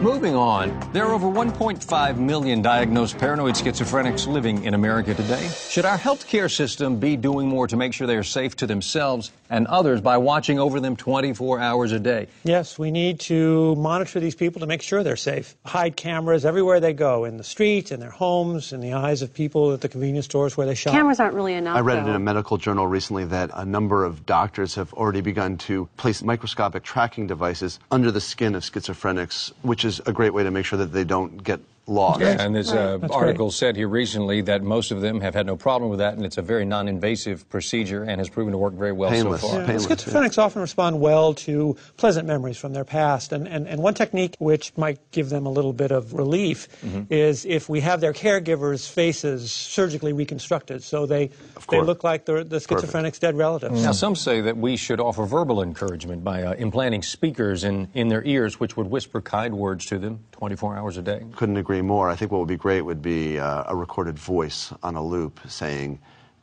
Moving on, there are over 1.5 million diagnosed paranoid schizophrenics living in America today. Should our healthcare system be doing more to make sure they are safe to themselves and others by watching over them 24 hours a day? Yes, we need to monitor these people to make sure they're safe. Hide cameras everywhere they go, in the streets, in their homes, in the eyes of people at the convenience stores where they shop. Cameras aren't really enough, I read it though. in a medical journal recently that a number of doctors have already begun to place microscopic tracking devices under the skin of schizophrenics, which is a great way to make sure that they don't get lost. Yeah, and this article said here recently that most of them have had no problem with that, and it's a very non-invasive procedure and has proven to work very well Painless. so far. Yeah, schizophrenics often respond well to pleasant memories from their past, and one technique which might give them a little bit of relief is if we have their caregivers' faces surgically reconstructed so they look like the schizophrenic's dead relatives. Now, some say that we should offer verbal encouragement by implanting speakers in their ears which would whisper kind words to them 24 hours a day. Couldn't agree more. I think what would be great would be a recorded voice on a loop saying,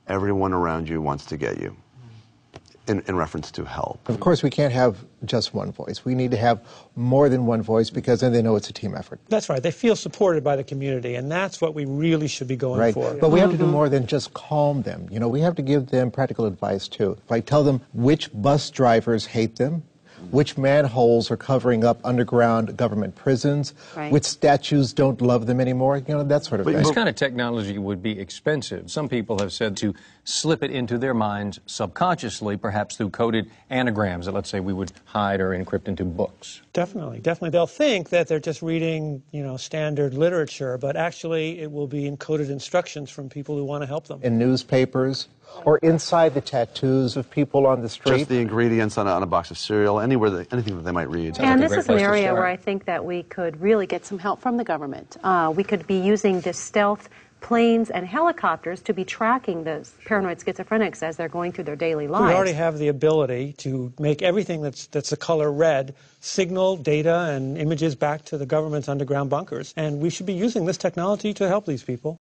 everyone around you wants to get you, in reference to help. Of course, we can't have just one voice. We need to have more than one voice because then they know it's a team effort. That's right. They feel supported by the community, and that's what we really should be going for. But we have to do more than just calm them. You know, we have to give them practical advice, too. Like tell them which bus drivers hate them, which manholes are covering up underground government prisons, which statues don't love them anymore, you know, that sort of thing. This kind of technology would be expensive. Some people have said to slip it into their minds subconsciously, perhaps through coded anagrams that, let's say, we would hide or encrypt into books. Definitely, definitely. They'll think that they're just reading, you know, standard literature, but actually it will be encoded instructions from people who want to help them. In newspapers, or inside the tattoos of people on the street. Just the ingredients on a box of cereal, anything that they might read. And this is an area where I think that we could really get some help from the government. We could be using this stealth planes and helicopters to be tracking the paranoid schizophrenics as they're going through their daily lives. We already have the ability to make everything that's the color red signal data and images back to the government's underground bunkers, and we should be using this technology to help these people.